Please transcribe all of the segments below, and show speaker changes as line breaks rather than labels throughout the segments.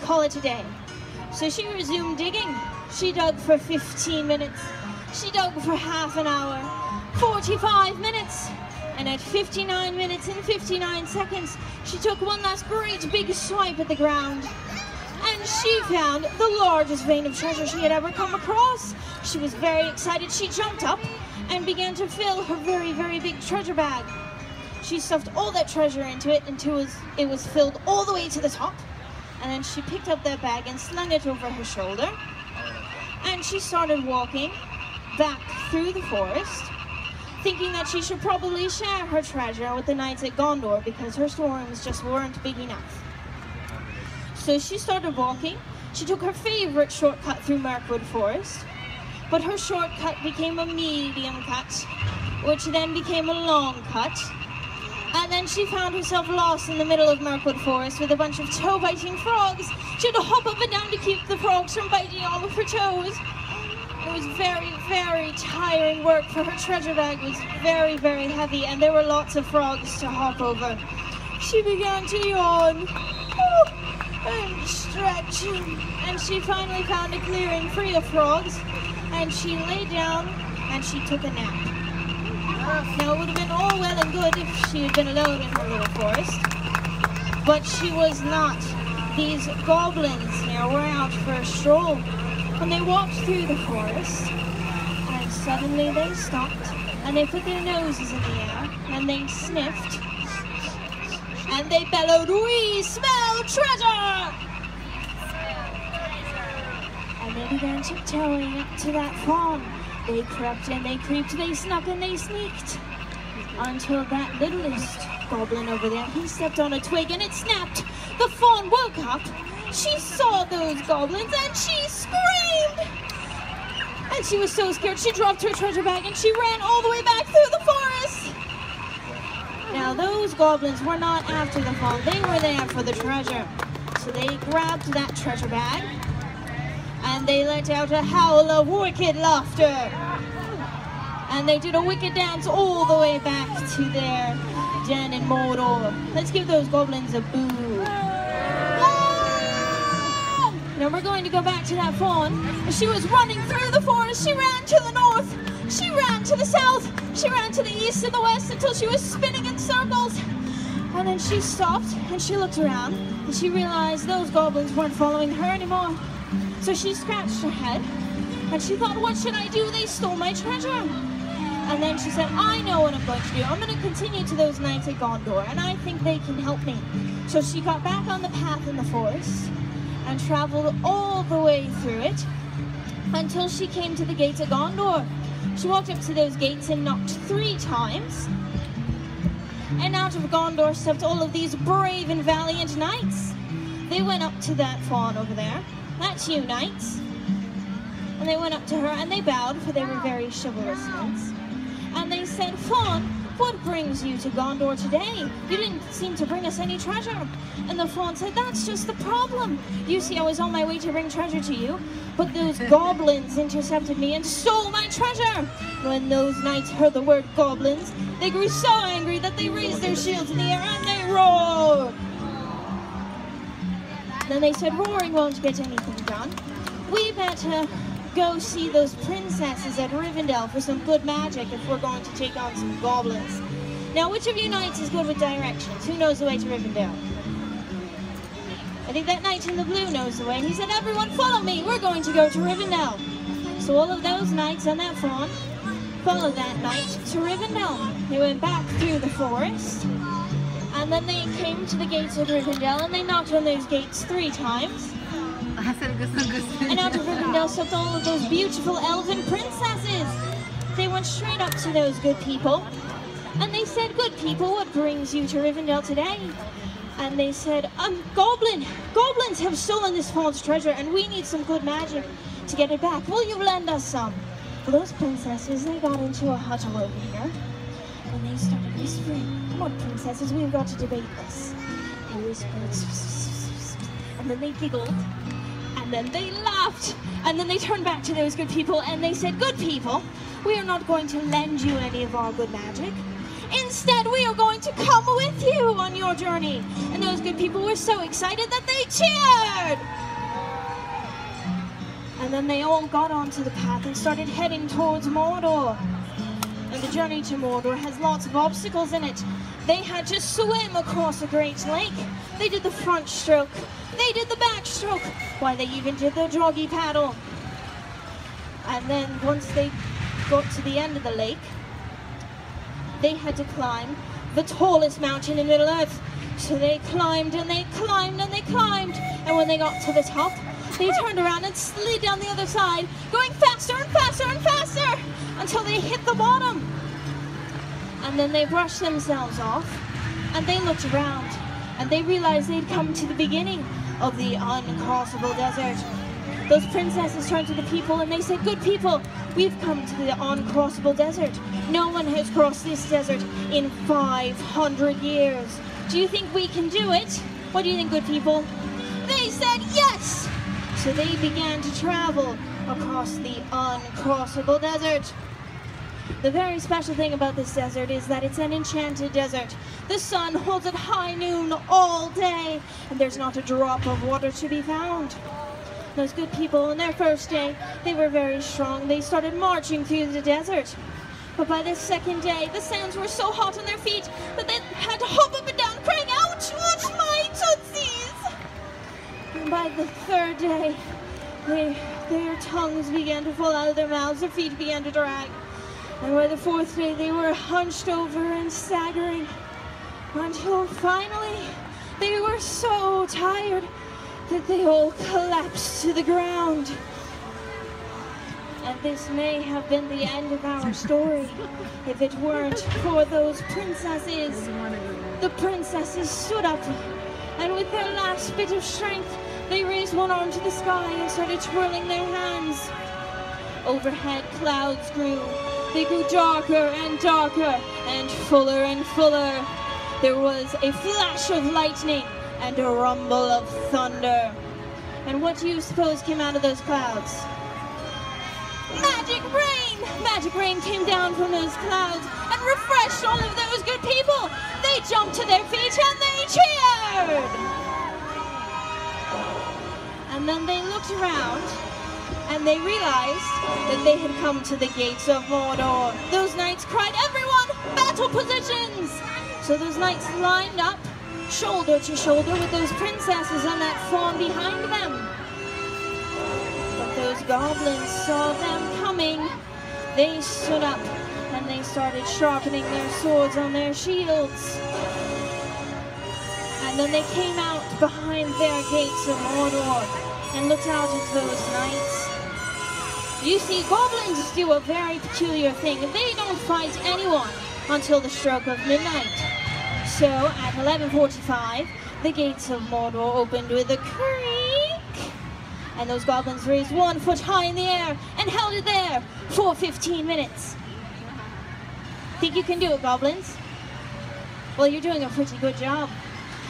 call it a day. So she resumed digging. She dug for 15 minutes. She dug for half an hour, 45 minutes. And at 59 minutes and 59 seconds, she took one last great big swipe at the ground. And she found the largest vein of treasure she had ever come across. She was very excited. She jumped up and began to fill her very, very big treasure bag. She stuffed all that treasure into it until it was filled all the way to the top. And then she picked up that bag and slung it over her shoulder. And she started walking back through the forest, thinking that she should probably share her treasure with the knights at Gondor because her storms just weren't big enough. So she started walking. She took her favorite shortcut through Mirkwood Forest, but her shortcut became a medium cut, which then became a long cut, and then she found herself lost in the middle of Mirkwood Forest with a bunch of toe-biting frogs. She had to hop up and down to keep the frogs from biting all of her toes. It was very, very tiring work, for her treasure bag was very, very heavy and there were lots of frogs to hop over. She began to yawn and stretch, and she finally found a clearing free of frogs, and she lay down and she took a nap. Now it would have been all well and good if she had been alone in her little forest, but she was not. These goblins now were out for a stroll. When they walked through the forest, and suddenly they stopped, and they put their noses in the air, and they sniffed, and they bellowed, "We smell treasure!" And they began tiptoeing up to that fawn. They crept and they creeped, they snuck and they sneaked, until that littlest goblin over there, he stepped on a twig and it snapped. The fawn woke up. She saw those goblins and she screamed! And she was so scared, she dropped her treasure bag and she ran all the way back through the forest! Now those goblins were not after the fawn, they were there for the treasure. So they grabbed that treasure bag and they let out a howl of wicked laughter. And they did a wicked dance all the way back to their den in Mordor. Let's give those goblins a boo. Now we're going to go back to that fawn. She was running through the forest. She ran to the north. She ran to the south. She ran to the east and the west until she was spinning in circles. And then she stopped and she looked around and she realized those goblins weren't following her anymore. So she scratched her head and she thought, what should I do? They stole my treasure. And then she said, I know what I'm going to do. I'm going to continue to those knights at Gondor and I think they can help me. So she got back on the path in the forest and traveled all the way through it until she came to the gates of Gondor. She walked up to those gates and knocked 3 times. And out of Gondor stepped all of these brave and valiant knights. They went up to that fawn over there. That's you, knights. And they went up to her and they bowed, for they were very chivalrous knights. And they said, Fawn, what brings you to Gondor today? You didn't seem to bring us any treasure. And the fawn said, that's just the problem. You see, I was on my way to bring treasure to you, but those goblins intercepted me and stole my treasure. When those knights heard the word goblins, they grew so angry that they raised their shields in the air and they roared. Then they said, roaring won't get anything done. We better go see those princesses at Rivendell for some good magic if we're going to take on some goblins. Now, which of you knights is good with directions? Who knows the way to Rivendell? I think that knight in the blue knows the way, and he said, everyone follow me, we're going to go to Rivendell. So all of those knights on that fawn followed that knight to Rivendell. They went back through the forest, and then they came to the gates of Rivendell, and they knocked on those gates 3 times. And out of Rivendell stepped all of those beautiful elven princesses. They went straight up to those good people, and they said, good people, what brings you to Rivendell today? And they said, goblins have stolen this fawn's treasure, and we need some good magic to get it back. Will you lend us some? Well, those princesses, they got into a huddle over here, and they started whispering, come on, princesses, we've got to debate this. They whispered, and then they giggled, and then they laughed, and then they turned back to those good people, and they said, good people, we are not going to lend you any of our good magic. Instead, we are going to come with you on your journey. And those good people were so excited that they cheered. And then they all got onto the path and started heading towards Mordor. And the journey to Mordor has lots of obstacles in it. They had to swim across a great lake. They did the front stroke. They did the back stroke. Why, they even did the doggy paddle. And then once they got to the end of the lake, they had to climb the tallest mountain in Middle-earth. So they climbed and they climbed and they climbed. And when they got to the top, they turned around and slid down the other side, going faster and faster and faster until they hit the bottom. And then they brushed themselves off and they looked around and they realized they'd come to the beginning of the uncrossable desert. Those princesses turned to the people and they said, "Good people, we've come to the uncrossable desert. No one has crossed this desert in 500 years. Do you think we can do it? What do you think, good people?" They said yes! So they began to travel across the uncrossable desert. The very special thing about this desert is that it's an enchanted desert. The sun holds at high noon all day, and there's not a drop of water to be found. Those good people, on their first day, they were very strong. They started marching through the desert. But by the second day, the sands were so hot on their feet that they had to hop up and down, crying, "Ouch, ouch, my tootsies!" And by the third day, their tongues began to fall out of their mouths, their feet began to drag. And by the fourth day, they were hunched over and staggering, until finally, they were so tired that they all collapsed to the ground. And this may have been the end of our story if it weren't for those princesses. The princesses stood up, and with their last bit of strength, they raised one arm to the sky and started twirling their hands. Overhead, clouds grew. They grew darker and darker and fuller and fuller. There was a flash of lightning and a rumble of thunder. And what do you suppose came out of those clouds? Magic rain! Magic rain came down from those clouds and refreshed all of those good people. They jumped to their feet and they cheered! And then they looked around and they realized that they had come to the gates of Mordor. Those knights cried, "Everyone, battle positions!" So those knights lined up, shoulder to shoulder with those princesses and that fawn behind them. But those goblins saw them coming. They stood up and they started sharpening their swords on their shields. And then they came out behind their gates of Mordor and looked out at those knights. You see, goblins do a very peculiar thing. They don't fight anyone until the stroke of midnight. So at 11:45, the gates of Mordor opened with a creak, and those goblins raised 1 foot high in the air and held it there for 15 minutes. Think you can do it, goblins? Well, you're doing a pretty good job.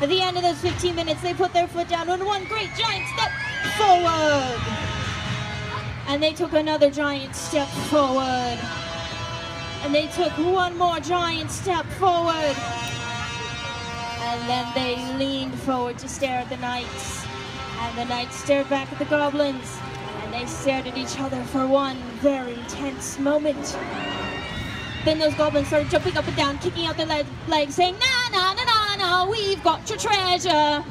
At the end of those 15 minutes, they put their foot down on one great giant step forward. And they took another giant step forward. And they took one more giant step forward. And then they leaned forward to stare at the knights. And the knights stared back at the goblins. And they stared at each other for one very tense moment. Then those goblins started jumping up and down, kicking out their legs, saying, "Na, na, na, na, na, we've got your treasure."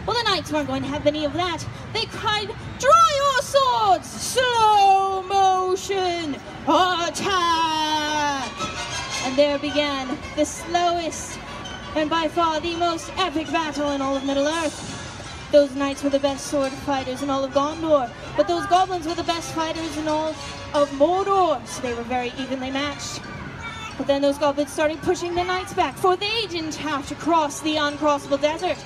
Well, the knights weren't going to have any of that. They cried, "Draw your swords! Slow motion attack!" And there began the slowest and by far the most epic battle in all of Middle-earth. Those knights were the best sword fighters in all of Gondor, but those goblins were the best fighters in all of Mordor, so they were very evenly matched. But then those goblins started pushing the knights back, for they didn't have to cross the uncrossable desert.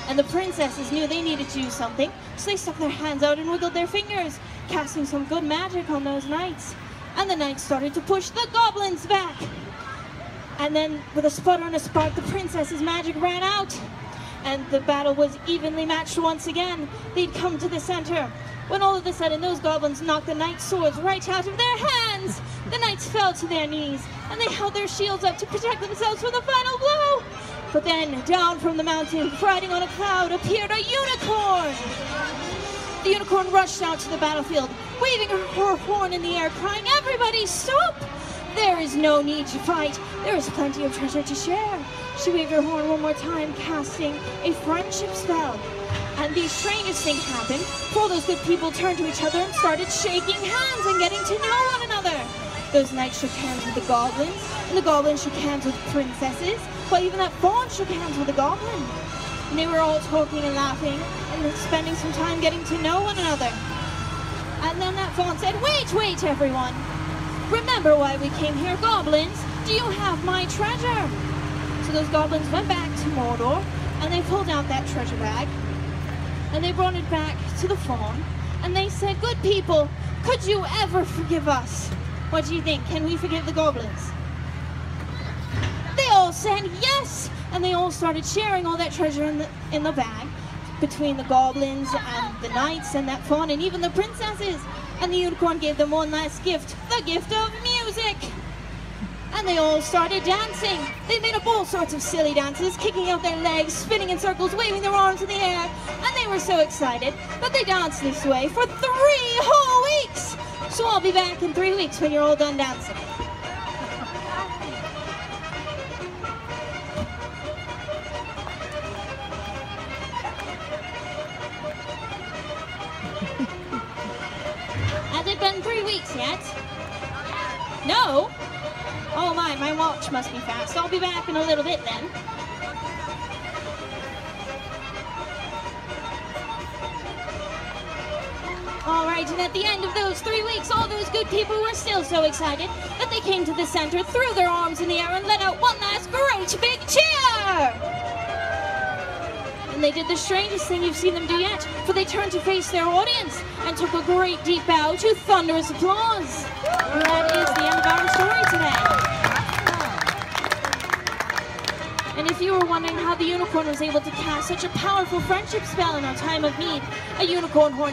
And the princesses knew they needed to do something, so they stuck their hands out and wiggled their fingers, casting some good magic on those knights. And the knights started to push the goblins back. And then, with a sputter and a spark, the princess's magic ran out. and the battle was evenly matched once again. They'd come to the center, when all of a sudden those goblins knocked the knights' swords right out of their hands. The knights fell to their knees, and they held their shields up to protect themselves from the final blow. But then, down from the mountain, riding on a cloud, appeared a unicorn. The unicorn rushed out to the battlefield, waving her horn in the air, crying, "Everybody stop! There is no need to fight. There is plenty of treasure to share." She waved her horn one more time, casting a friendship spell. And the strangest thing happened, for all those good people turned to each other and started shaking hands and getting to know one another. Those knights shook hands with the goblins, and the goblins shook hands with the princesses, while even that fawn shook hands with the goblin. And they were all talking and laughing and spending some time getting to know one another. And then that fawn said, wait, everyone. Remember why we came here, goblins? Do you have my treasure?" So those goblins went back to Mordor, and they pulled out that treasure bag, and they brought it back to the fawn, and they said, "Good people, could you ever forgive us? What do you think? Can we forgive the goblins?" They all said yes, and they all started sharing all that treasure in the bag between the goblins and the knights and that fawn and even the princesses. And the unicorn gave them one last gift, the gift of music. And they all started dancing. They made up all sorts of silly dances, kicking out their legs, spinning in circles, waving their arms in the air. And they were so excited that they danced this way for 3 whole weeks. So I'll be back in 3 weeks when you're all done dancing. Has it been 3 weeks yet? No? Oh my watch must be fast. I'll be back in a little bit then. Alright, and at the end of those 3 weeks, all those good people were still so excited that they came to the center, threw their arms in the air, and let out one last great big cheer! And they did the strangest thing you've seen them do yet, for they turned to face their audience and took a great deep bow to thunderous applause. And that is the end of our story today. And if you were wondering how the unicorn was able to cast such a powerful friendship spell in our time of need, a unicorn horn